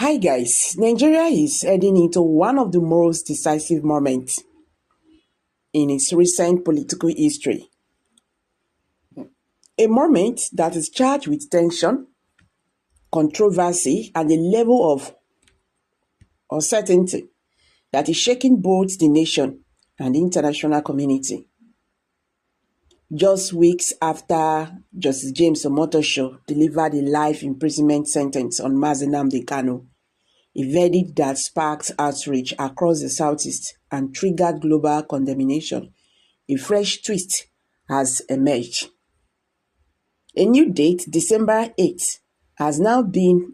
Hi guys, Nigeria is heading into one of the most decisive moments in its recent political history. A moment that is charged with tension, controversy, and a level of uncertainty that is shaking both the nation and the international community. Just weeks after Justice James Omotosho delivered a life imprisonment sentence on Kanu, a verdict that sparked outrage across the Southeast and triggered global condemnation, a fresh twist has emerged. A new date, December 8th, has now been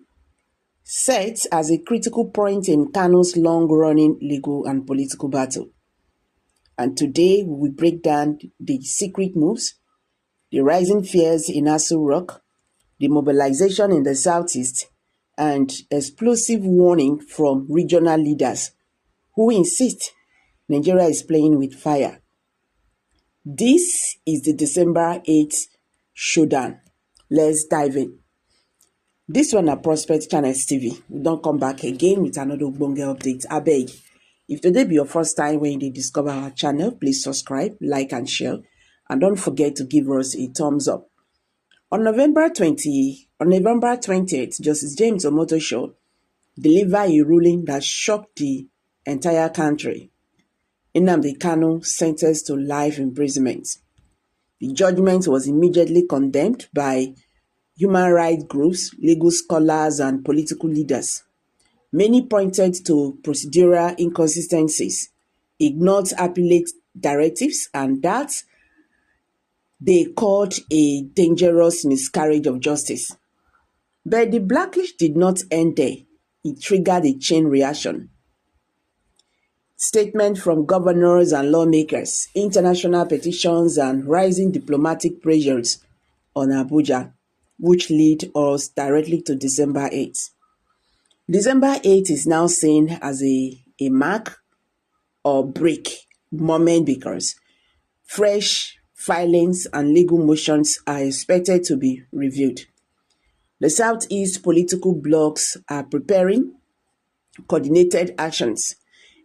set as a critical point in Kanu's long-running legal and political battle. And today we will break down the secret moves, the rising fears in Aso Rock, the mobilization in the Southeast, and explosive warning from regional leaders who insist Nigeria is playing with fire. This is the December 8th showdown. Let's dive in. This one na Prospect Channels TV. We don't come back again with another Ogbonge update. Abeg, if today be your first time when you discover our channel, please subscribe, like and share. And don't forget to give us a thumbs up. On November 20th, Justice James Omotosho delivered a ruling that shocked the entire country. Nnamdi Kanu sentenced to life imprisonment. The judgment was immediately condemned by human rights groups, legal scholars, and political leaders. Many pointed to procedural inconsistencies, ignored appellate directives, and that they called a dangerous miscarriage of justice. But the backlash did not end there. It triggered a chain reaction. Statements from governors and lawmakers, international petitions, and rising diplomatic pressures on Abuja, which lead us directly to December 8th. December 8th is now seen as a mark or break moment because fresh filings and legal motions are expected to be reviewed. The Southeast political blocs are preparing coordinated actions.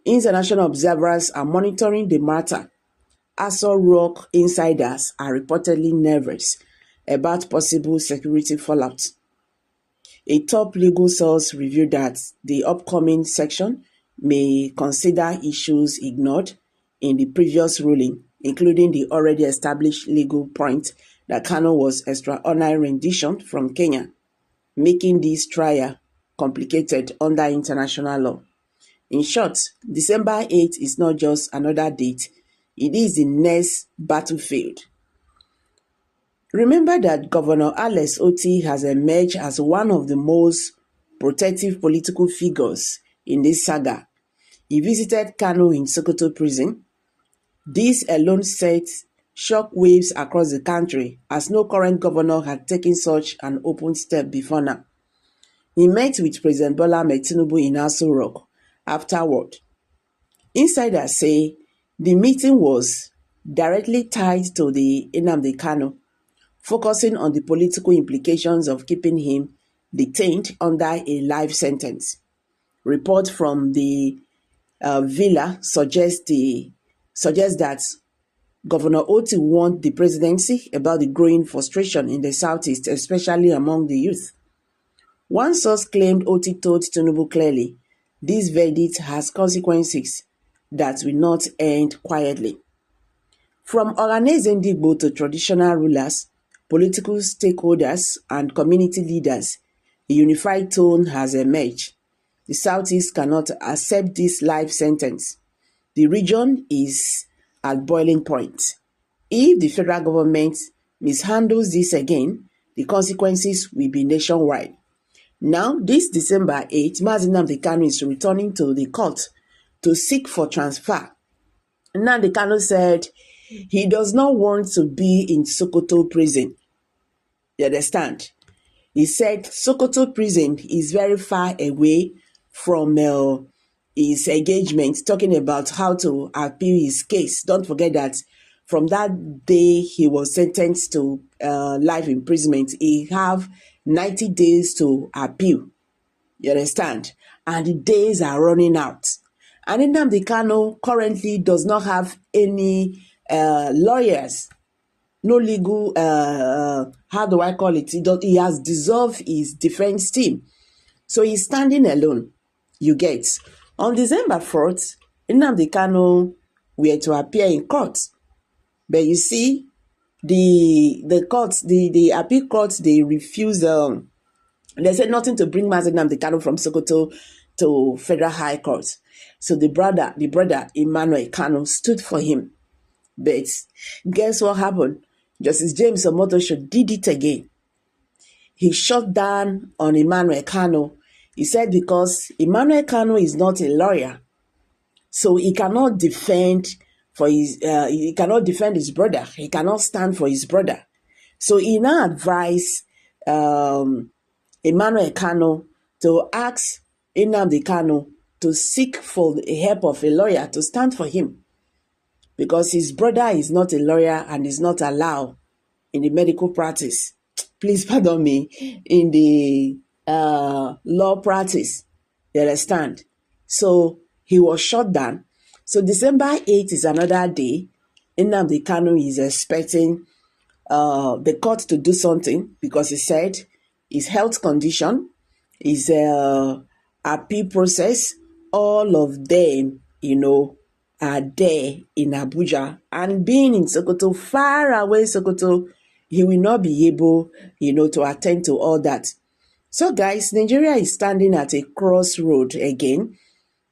International observers are monitoring the matter. Aso Rock insiders are reportedly nervous about possible security fallout. A top legal source revealed that the upcoming section may consider issues ignored in the previous ruling, including the already established legal point that Kanu was extraordinary rendition from Kenya, making this trial complicated under international law. In short, December 8th is not just another date, it is the next battlefield. Remember that Governor Alex Otti has emerged as one of the most protective political figures in this saga. He visited Kanu in Sokoto prison. This alone set shock waves across the country as no current governor had taken such an open step before now. He met with President Bola Ahmed Tinubu in Aso Rock afterward. Insiders say the meeting was directly tied to the Nnamdi Kanu, focusing on the political implications of keeping him detained under a life sentence. Reports from the villa suggest that Governor Otti warned the presidency about the growing frustration in the Southeast, especially among the youth. One source claimed Otti told Tinubu clearly, this verdict has consequences that will not end quietly. From Ohaneze Ndigbo to traditional rulers, political stakeholders, and community leaders, a unified tone has emerged. The Southeast cannot accept this life sentence. The region is at boiling point. If the federal government mishandles this again, the consequences will be nationwide. Now, this December 8th, Nnamdi Kanu is returning to the court to seek for transfer. Nnamdi Kanu said he does not want to be in Sokoto prison. You understand? He said Sokoto prison is very far away from his engagement, talking about how to appeal his case. Don't forget that from that day he was sentenced to life imprisonment, he have 90 days to appeal. You understand? And the days are running out. And Nnamdi Kanu currently does not have any lawyers, no legal, how do I call it? He has dissolved his defense team. So he's standing alone, you get. On December 4th, Nnamdi Kanu were to appear in court. But you see, the courts, the appeal courts, they refuse. They said nothing to bring Mazi Nnamdi Kanu from Sokoto to Federal High Court. So the brother Emmanuel Kanu stood for him. But guess what happened? Justice James Omotosho did it again. He shut down on Emmanuel Kanu. He said because Emmanuel Kanu is not a lawyer, so he cannot defend his brother. He cannot stand for his brother. So he now advised Emmanuel Kanu to ask Nnamdi Kanu to seek for the help of a lawyer to stand for him, because his brother is not a lawyer and is not allowed in the medical practice. Please pardon me, in the law practice. You understand? So he was shut down. So December 8th is another day. Nnamdi Kanu is expecting the court to do something, because he said his health condition, his appeal process, all of them, are there in Abuja. And being in Sokoto, far away Sokoto, he will not be able, to attend to all that. So guys, Nigeria is standing at a crossroad again.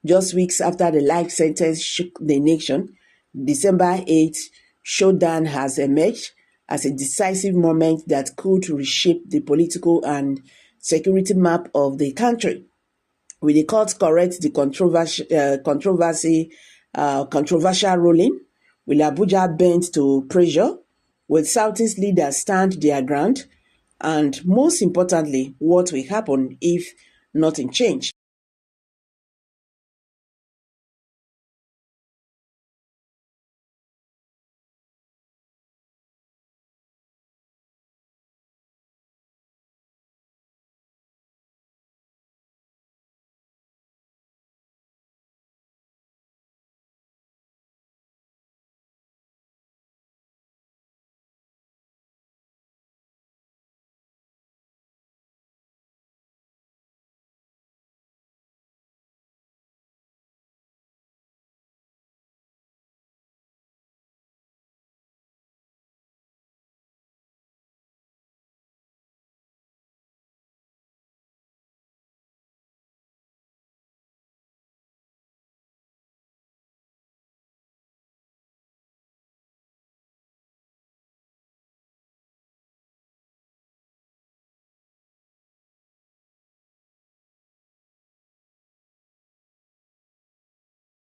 Just weeks after the life sentence shook the nation, December 8th, SHOWDOWN has emerged as a decisive moment that could reshape the political and security map of the country. Will the court correct the controversial ruling? Will Abuja bend to pressure? Will Southeast leaders stand their ground? And most importantly, what will happen if nothing changes?